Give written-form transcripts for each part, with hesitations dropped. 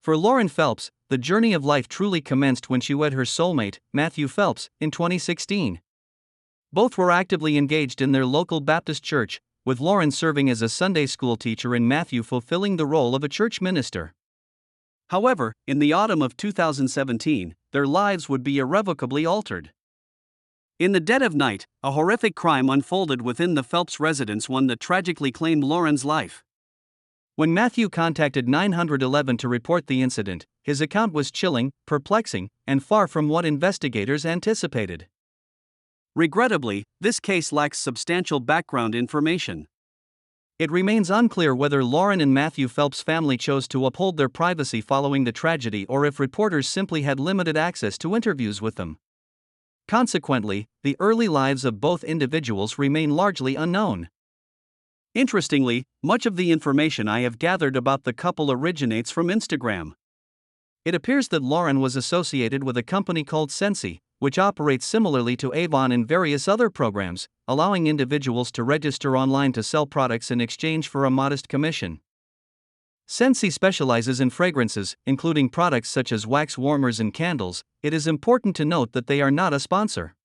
For Lauren Phelps, the journey of life truly commenced when she wed her soulmate, Matthew Phelps, in 2016. Both were actively engaged in their local Baptist church, with Lauren serving as a Sunday school teacher and Matthew fulfilling the role of a church minister. However, in the autumn of 2017, their lives would be irrevocably altered. In the dead of night, a horrific crime unfolded within the Phelps residence, one that tragically claimed Lauren's life. When Matthew contacted 911 to report the incident, his account was chilling, perplexing, and far from what investigators anticipated. Regrettably, this case lacks substantial background information. It remains unclear whether Lauren and Matthew Phelps' family chose to uphold their privacy following the tragedy or if reporters simply had limited access to interviews with them. Consequently, the early lives of both individuals remain largely unknown. Interestingly, much of the information I have gathered about the couple originates from Instagram. It appears that Lauren was associated with a company called Sensi, which operates similarly to Avon and various other programs, allowing individuals to register online to sell products in exchange for a modest commission. Sensi specializes in fragrances, including products such as wax warmers and candles. It is important to note that they are not a sponsor.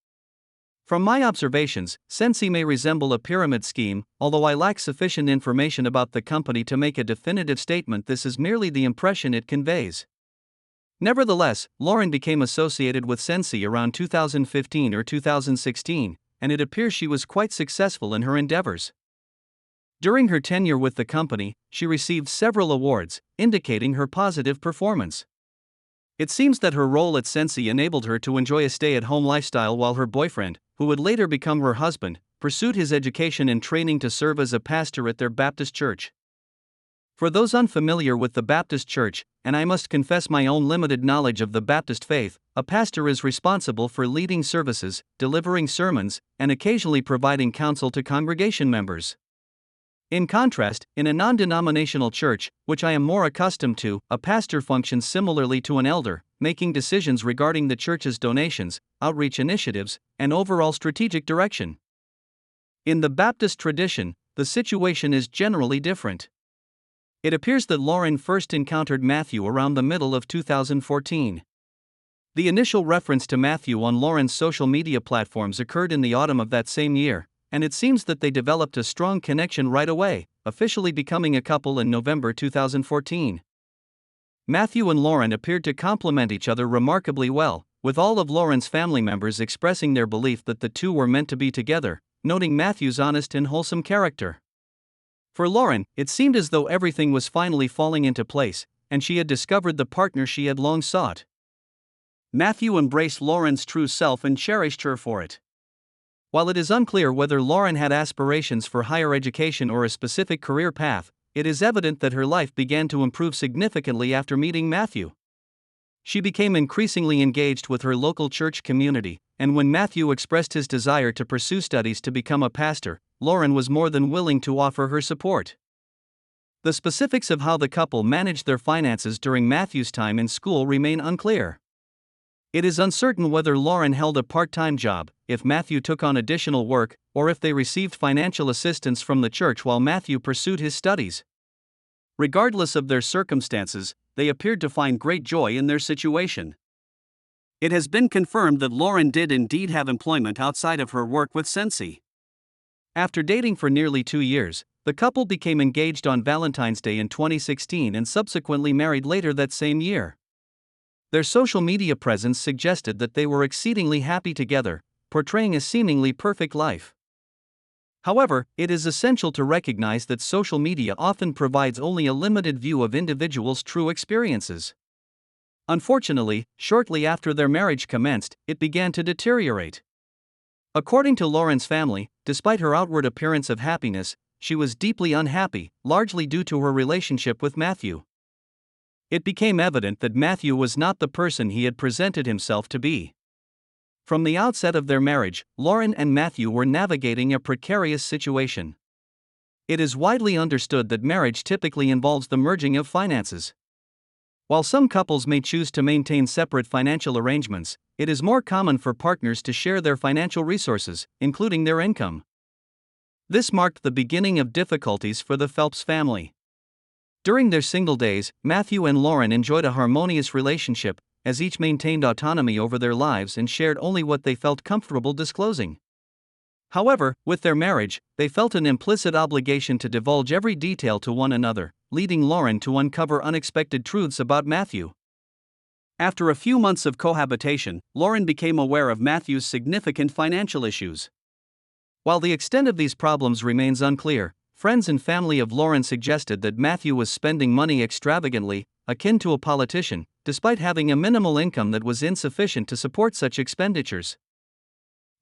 From my observations, Sensi may resemble a pyramid scheme, although I lack sufficient information about the company to make a definitive statement. This is merely the impression it conveys. Nevertheless, Lauren became associated with Sensi around 2015 or 2016, and it appears she was quite successful in her endeavors. During her tenure with the company, she received several awards, indicating her positive performance. It seems that her role at Sensi enabled her to enjoy a stay-at-home lifestyle while her boyfriend, who would later become her husband, pursued his education and training to serve as a pastor at their Baptist church. For those unfamiliar with the Baptist church, and I must confess my own limited knowledge of the Baptist faith, a pastor is responsible for leading services, delivering sermons, and occasionally providing counsel to congregation members. In contrast, in a non-denominational church, which I am more accustomed to, a pastor functions similarly to an elder, making decisions regarding the church's donations, outreach initiatives, and overall strategic direction. In the Baptist tradition, the situation is generally different. It appears that Lauren first encountered Matthew around the middle of 2014. The initial reference to Matthew on Lauren's social media platforms occurred in the autumn of that same year, and it seems that they developed a strong connection right away, officially becoming a couple in November 2014. Matthew and Lauren appeared to complement each other remarkably well, with all of Lauren's family members expressing their belief that the two were meant to be together, noting Matthew's honest and wholesome character. For Lauren, it seemed as though everything was finally falling into place, and she had discovered the partner she had long sought. Matthew embraced Lauren's true self and cherished her for it. While it is unclear whether Lauren had aspirations for higher education or a specific career path, it is evident that her life began to improve significantly after meeting Matthew. She became increasingly engaged with her local church community, and when Matthew expressed his desire to pursue studies to become a pastor, Lauren was more than willing to offer her support. The specifics of how the couple managed their finances during Matthew's time in school remain unclear. It is uncertain whether Lauren held a part-time job, if Matthew took on additional work, or if they received financial assistance from the church while Matthew pursued his studies. Regardless of their circumstances, they appeared to find great joy in their situation. It has been confirmed that Lauren did indeed have employment outside of her work with Sensi. After dating for nearly 2 years, the couple became engaged on Valentine's Day in 2016 and subsequently married later that same year. Their social media presence suggested that they were exceedingly happy together, portraying a seemingly perfect life. However, it is essential to recognize that social media often provides only a limited view of individuals' true experiences. Unfortunately, shortly after their marriage commenced, it began to deteriorate. According to Lauren's family, despite her outward appearance of happiness, she was deeply unhappy, largely due to her relationship with Matthew. It became evident that Matthew was not the person he had presented himself to be. From the outset of their marriage, Lauren and Matthew were navigating a precarious situation. It is widely understood that marriage typically involves the merging of finances. While some couples may choose to maintain separate financial arrangements, it is more common for partners to share their financial resources, including their income. This marked the beginning of difficulties for the Phelps family. During their single days, Matthew and Lauren enjoyed a harmonious relationship, as each maintained autonomy over their lives and shared only what they felt comfortable disclosing. However, with their marriage, they felt an implicit obligation to divulge every detail to one another, leading Lauren to uncover unexpected truths about Matthew. After a few months of cohabitation, Lauren became aware of Matthew's significant financial issues. While the extent of these problems remains unclear, friends and family of Lauren suggested that Matthew was spending money extravagantly, akin to a politician, despite having a minimal income that was insufficient to support such expenditures.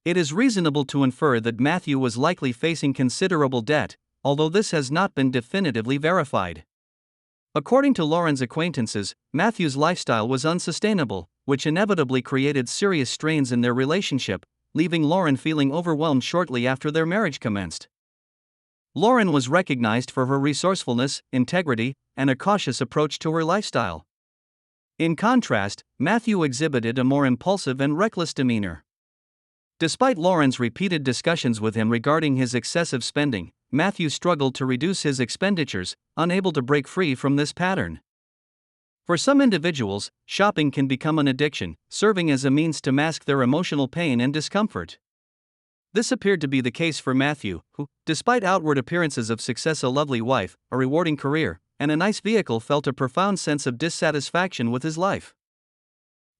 It is reasonable to infer that Matthew was likely facing considerable debt, although this has not been definitively verified. According to Lauren's acquaintances, Matthew's lifestyle was unsustainable, which inevitably created serious strains in their relationship, leaving Lauren feeling overwhelmed shortly after their marriage commenced. Lauren was recognized for her resourcefulness, integrity, and a cautious approach to her lifestyle. In contrast, Matthew exhibited a more impulsive and reckless demeanor. Despite Lauren's repeated discussions with him regarding his excessive spending, Matthew struggled to reduce his expenditures, unable to break free from this pattern. For some individuals, shopping can become an addiction, serving as a means to mask their emotional pain and discomfort. This appeared to be the case for Matthew, who, despite outward appearances of success, a lovely wife, a rewarding career, and a nice vehicle, felt a profound sense of dissatisfaction with his life.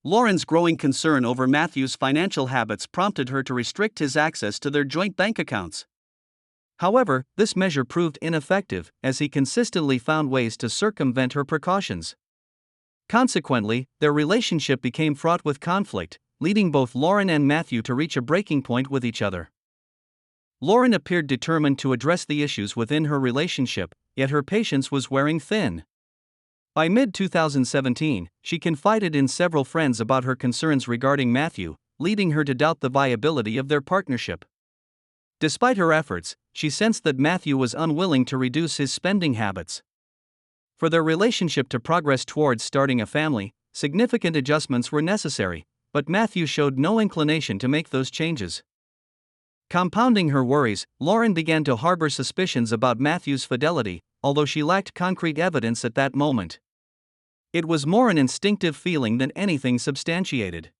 Lauren's growing concern over Matthew's financial habits prompted her to restrict his access to their joint bank accounts. However, this measure proved ineffective, as he consistently found ways to circumvent her precautions. Consequently, their relationship became fraught with conflict, leading both Lauren and Matthew to reach a breaking point with each other. Lauren appeared determined to address the issues within her relationship, yet her patience was wearing thin. By mid-2017, she confided in several friends about her concerns regarding Matthew, leading her to doubt the viability of their partnership. Despite her efforts, she sensed that Matthew was unwilling to reduce his spending habits. For their relationship to progress towards starting a family, significant adjustments were necessary, but Matthew showed no inclination to make those changes. Compounding her worries, Lauren began to harbor suspicions about Matthew's fidelity, although she lacked concrete evidence at that moment. It was more an instinctive feeling than anything substantiated.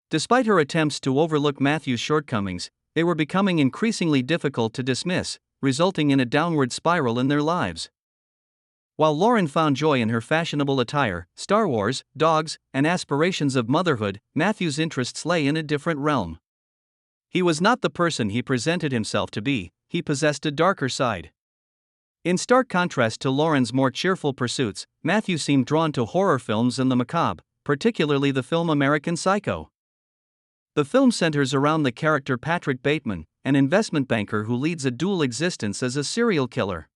Despite her attempts to overlook Matthew's shortcomings, they were becoming increasingly difficult to dismiss, resulting in a downward spiral in their lives. While Lauren found joy in her fashionable attire, Star Wars, dogs, and aspirations of motherhood, Matthew's interests lay in a different realm. He was not the person he presented himself to be, he possessed a darker side. In stark contrast to Lauren's more cheerful pursuits, Matthew seemed drawn to horror films and the macabre, particularly the film American Psycho. The film centers around the character Patrick Bateman, an investment banker who leads a dual existence as a serial killer.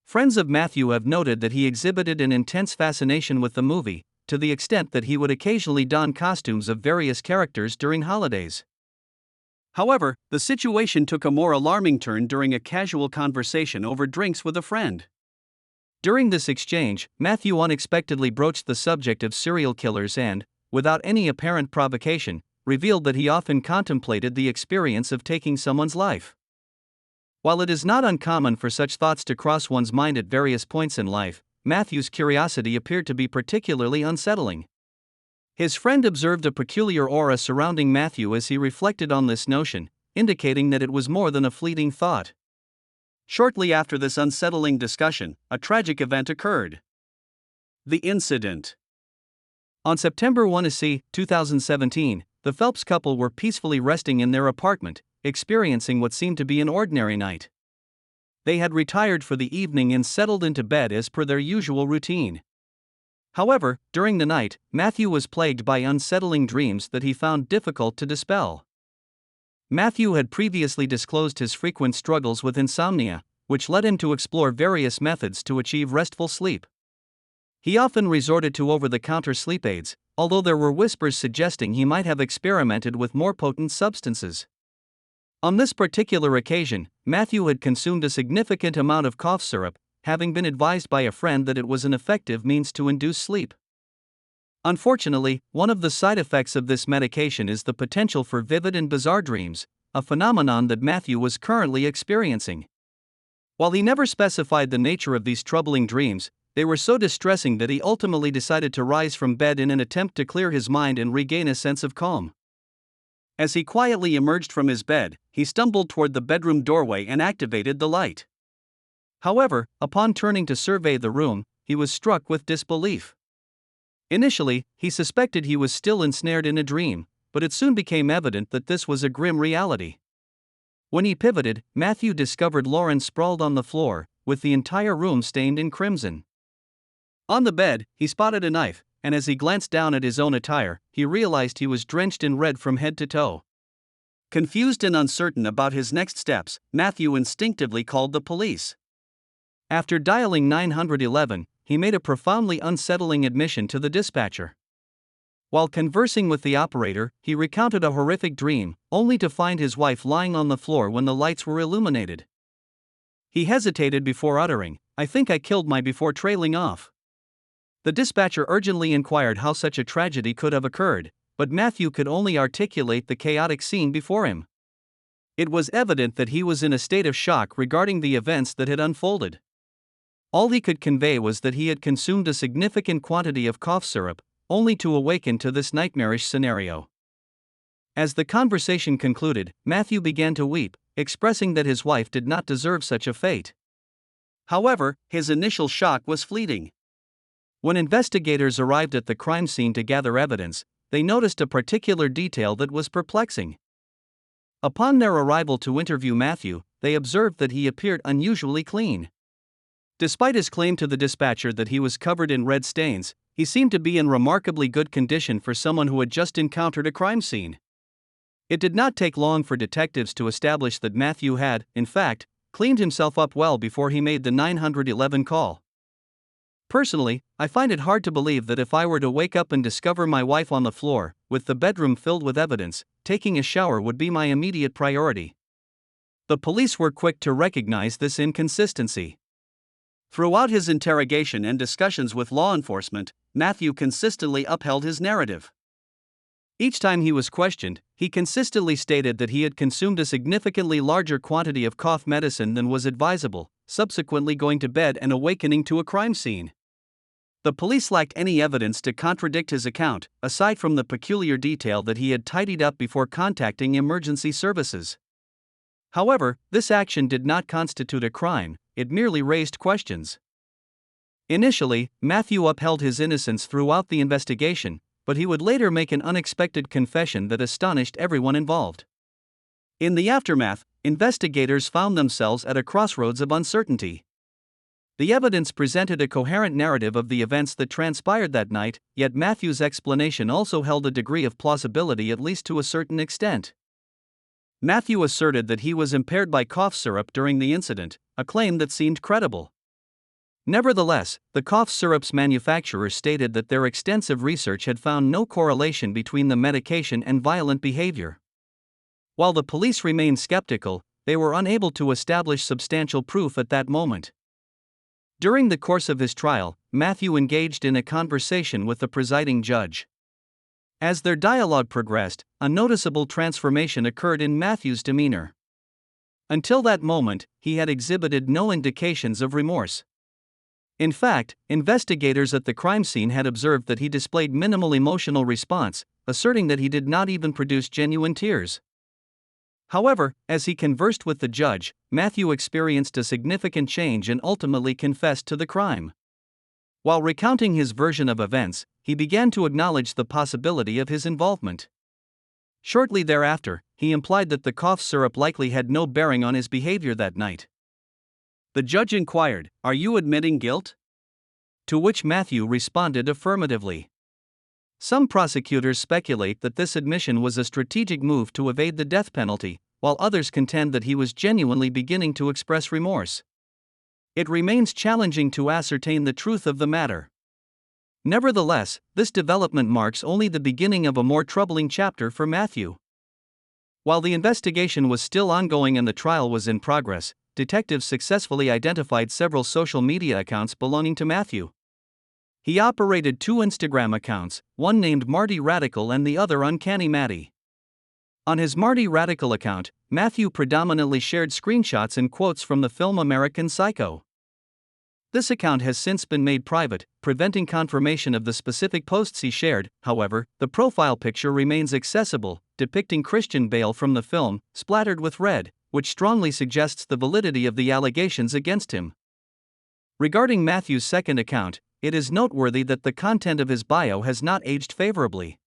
Friends of Matthew have noted that he exhibited an intense fascination with the movie, to the extent that he would occasionally don costumes of various characters during holidays. However, the situation took a more alarming turn during a casual conversation over drinks with a friend. During this exchange, Matthew unexpectedly broached the subject of serial killers and, without any apparent provocation, revealed that he often contemplated the experience of taking someone's life. While it is not uncommon for such thoughts to cross one's mind at various points in life, Matthew's curiosity appeared to be particularly unsettling. His friend observed a peculiar aura surrounding Matthew as he reflected on this notion, indicating that it was more than a fleeting thought. Shortly after this unsettling discussion, a tragic event occurred. The incident. On September 1, 2017, the Phelps couple were peacefully resting in their apartment, experiencing what seemed to be an ordinary night. They had retired for the evening and settled into bed as per their usual routine. However, during the night, Matthew was plagued by unsettling dreams that he found difficult to dispel. Matthew had previously disclosed his frequent struggles with insomnia, which led him to explore various methods to achieve restful sleep. He often resorted to over-the-counter sleep aids, although there were whispers suggesting he might have experimented with more potent substances. On this particular occasion, Matthew had consumed a significant amount of cough syrup, having been advised by a friend that it was an effective means to induce sleep. Unfortunately, one of the side effects of this medication is the potential for vivid and bizarre dreams, a phenomenon that Matthew was currently experiencing. While he never specified the nature of these troubling dreams, they were so distressing that he ultimately decided to rise from bed in an attempt to clear his mind and regain a sense of calm. As he quietly emerged from his bed, he stumbled toward the bedroom doorway and activated the light. However, upon turning to survey the room, he was struck with disbelief. Initially, he suspected he was still ensnared in a dream, but it soon became evident that this was a grim reality. When he pivoted, Matthew discovered Lauren sprawled on the floor, with the entire room stained in crimson. On the bed, he spotted a knife, and as he glanced down at his own attire, he realized he was drenched in red from head to toe. Confused and uncertain about his next steps, Matthew instinctively called the police. After dialing 911, he made a profoundly unsettling admission to the dispatcher. While conversing with the operator, he recounted a horrific dream, only to find his wife lying on the floor when the lights were illuminated. He hesitated before uttering, "I think I killed my," before trailing off. The dispatcher urgently inquired how such a tragedy could have occurred, but Matthew could only articulate the chaotic scene before him. It was evident that he was in a state of shock regarding the events that had unfolded. All he could convey was that he had consumed a significant quantity of cough syrup, only to awaken to this nightmarish scenario. As the conversation concluded, Matthew began to weep, expressing that his wife did not deserve such a fate. However, his initial shock was fleeting. When investigators arrived at the crime scene to gather evidence, they noticed a particular detail that was perplexing. Upon their arrival to interview Matthew, they observed that he appeared unusually clean. Despite his claim to the dispatcher that he was covered in red stains, he seemed to be in remarkably good condition for someone who had just encountered a crime scene. It did not take long for detectives to establish that Matthew had, in fact, cleaned himself up well before he made the 911 call. Personally, I find it hard to believe that if I were to wake up and discover my wife on the floor, with the bedroom filled with evidence, taking a shower would be my immediate priority. The police were quick to recognize this inconsistency. Throughout his interrogation and discussions with law enforcement, Matthew consistently upheld his narrative. Each time he was questioned, he consistently stated that he had consumed a significantly larger quantity of cough medicine than was advisable, subsequently going to bed and awakening to a crime scene. The police lacked any evidence to contradict his account, aside from the peculiar detail that he had tidied up before contacting emergency services. However, this action did not constitute a crime, it merely raised questions. Initially, Matthew upheld his innocence throughout the investigation, but he would later make an unexpected confession that astonished everyone involved. In the aftermath, investigators found themselves at a crossroads of uncertainty. The evidence presented a coherent narrative of the events that transpired that night, yet Matthew's explanation also held a degree of plausibility, at least to a certain extent. Matthew asserted that he was impaired by cough syrup during the incident, a claim that seemed credible. Nevertheless, the cough syrup's manufacturers stated that their extensive research had found no correlation between the medication and violent behavior. While the police remained skeptical, they were unable to establish substantial proof at that moment. During the course of his trial, Matthew engaged in a conversation with the presiding judge. As their dialogue progressed, a noticeable transformation occurred in Matthew's demeanor. Until that moment, he had exhibited no indications of remorse. In fact, investigators at the crime scene had observed that he displayed minimal emotional response, asserting that he did not even produce genuine tears. However, as he conversed with the judge, Matthew experienced a significant change and ultimately confessed to the crime. While recounting his version of events, he began to acknowledge the possibility of his involvement. Shortly thereafter, he implied that the cough syrup likely had no bearing on his behavior that night. The judge inquired, "Are you admitting guilt?" To which Matthew responded affirmatively. Some prosecutors speculate that this admission was a strategic move to evade the death penalty, while others contend that he was genuinely beginning to express remorse. It remains challenging to ascertain the truth of the matter. Nevertheless, this development marks only the beginning of a more troubling chapter for Matthew. While the investigation was still ongoing and the trial was in progress, detectives successfully identified several social media accounts belonging to Matthew. He operated two Instagram accounts, one named Marty Radical and the other Uncanny Matty. On his Marty Radical account, Matthew predominantly shared screenshots and quotes from the film American Psycho. This account has since been made private, preventing confirmation of the specific posts he shared. However, the profile picture remains accessible, depicting Christian Bale from the film, splattered with red, which strongly suggests the validity of the allegations against him. Regarding Matthew's second account, it is noteworthy that the content of his bio has not aged favorably.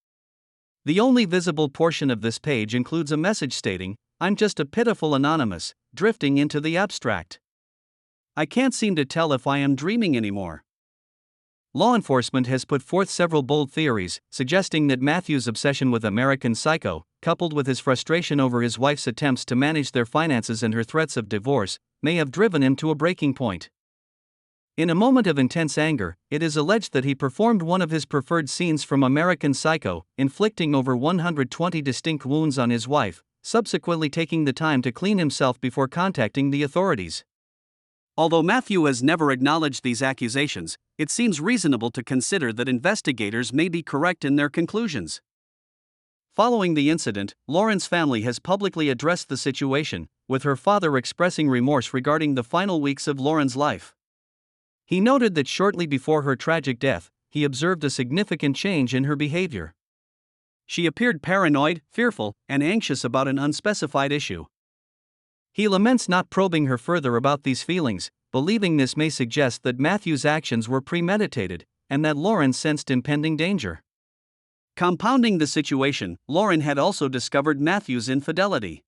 The only visible portion of this page includes a message stating, "I'm just a pitiful anonymous, drifting into the abstract. I can't seem to tell if I am dreaming anymore." Law enforcement has put forth several bold theories, suggesting that Matthew's obsession with American Psycho, coupled with his frustration over his wife's attempts to manage their finances and her threats of divorce, may have driven him to a breaking point. In a moment of intense anger, it is alleged that he performed one of his preferred scenes from American Psycho, inflicting over 120 distinct wounds on his wife, subsequently taking the time to clean himself before contacting the authorities. Although Matthew has never acknowledged these accusations, it seems reasonable to consider that investigators may be correct in their conclusions. Following the incident, Lauren's family has publicly addressed the situation, with her father expressing remorse regarding the final weeks of Lauren's life. He noted that shortly before her tragic death, he observed a significant change in her behavior. She appeared paranoid, fearful, and anxious about an unspecified issue. He laments not probing her further about these feelings, believing this may suggest that Matthew's actions were premeditated, and that Lauren sensed impending danger. Compounding the situation, Lauren had also discovered Matthew's infidelity.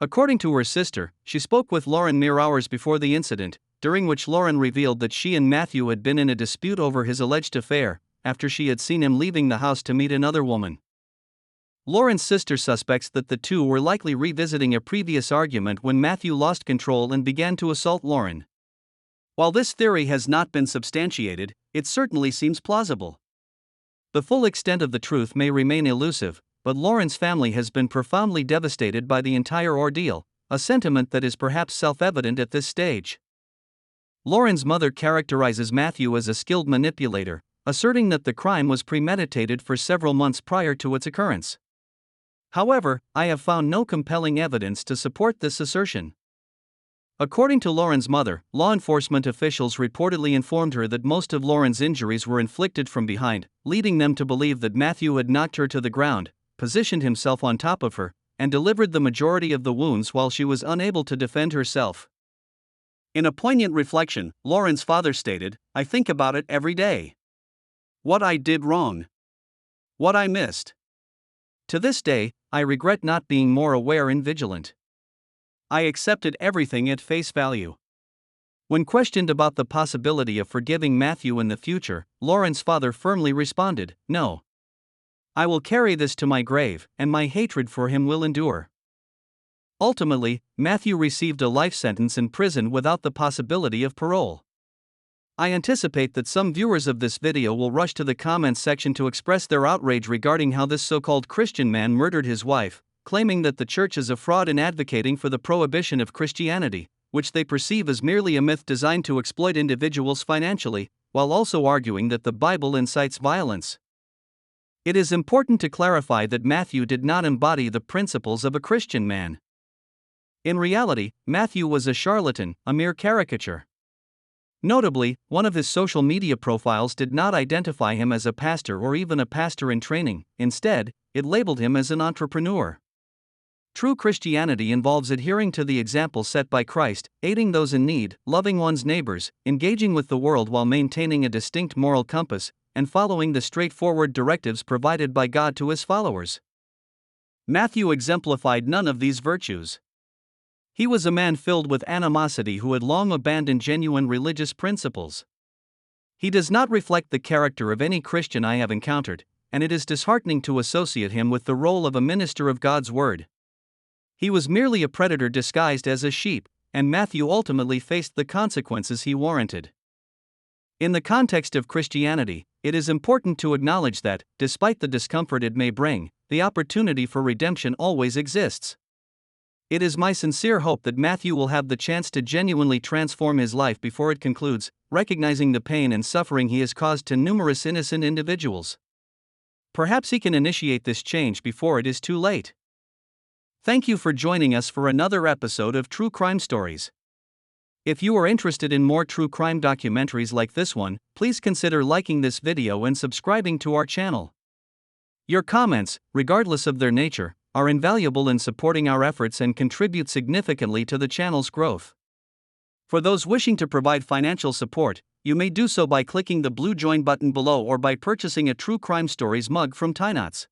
According to her sister, she spoke with Lauren mere hours before the incident, during which Lauren revealed that she and Matthew had been in a dispute over his alleged affair, after she had seen him leaving the house to meet another woman. Lauren's sister suspects that the two were likely revisiting a previous argument when Matthew lost control and began to assault Lauren. While this theory has not been substantiated, it certainly seems plausible. The full extent of the truth may remain elusive, but Lauren's family has been profoundly devastated by the entire ordeal, a sentiment that is perhaps self-evident at this stage. Lauren's mother characterizes Matthew as a skilled manipulator, asserting that the crime was premeditated for several months prior to its occurrence. However, I have found no compelling evidence to support this assertion. According to Lauren's mother, law enforcement officials reportedly informed her that most of Lauren's injuries were inflicted from behind, leading them to believe that Matthew had knocked her to the ground, positioned himself on top of her, and delivered the majority of the wounds while she was unable to defend herself. In a poignant reflection, Lauren's father stated, "I think about it every day. What I did wrong. What I missed. To this day, I regret not being more aware and vigilant. I accepted everything at face value." When questioned about the possibility of forgiving Matthew in the future, Lauren's father firmly responded, "No. I will carry this to my grave, and my hatred for him will endure." Ultimately, Matthew received a life sentence in prison without the possibility of parole. I anticipate that some viewers of this video will rush to the comments section to express their outrage regarding how this so-called Christian man murdered his wife, claiming that the church is a fraud in advocating for the prohibition of Christianity, which they perceive as merely a myth designed to exploit individuals financially, while also arguing that the Bible incites violence. It is important to clarify that Matthew did not embody the principles of a Christian man. In reality, Matthew was a charlatan, a mere caricature. Notably, one of his social media profiles did not identify him as a pastor or even a pastor in training. Instead, it labeled him as an entrepreneur. True Christianity involves adhering to the example set by Christ, aiding those in need, loving one's neighbors, engaging with the world while maintaining a distinct moral compass, and following the straightforward directives provided by God to his followers. Matthew exemplified none of these virtues. He was a man filled with animosity who had long abandoned genuine religious principles. He does not reflect the character of any Christian I have encountered, and it is disheartening to associate him with the role of a minister of God's word. He was merely a predator disguised as a sheep, and Matthew ultimately faced the consequences he warranted. In the context of Christianity, it is important to acknowledge that, despite the discomfort it may bring, the opportunity for redemption always exists. It is my sincere hope that Matthew will have the chance to genuinely transform his life before it concludes, recognizing the pain and suffering he has caused to numerous innocent individuals. Perhaps he can initiate this change before it is too late. Thank you for joining us for another episode of True Crime Stories. If you are interested in more true crime documentaries like this one, please consider liking this video and subscribing to our channel. Your comments, regardless of their nature, are invaluable in supporting our efforts and contribute significantly to the channel's growth. For those wishing to provide financial support, you may do so by clicking the blue join button below or by purchasing a True Crime Stories mug from Knots.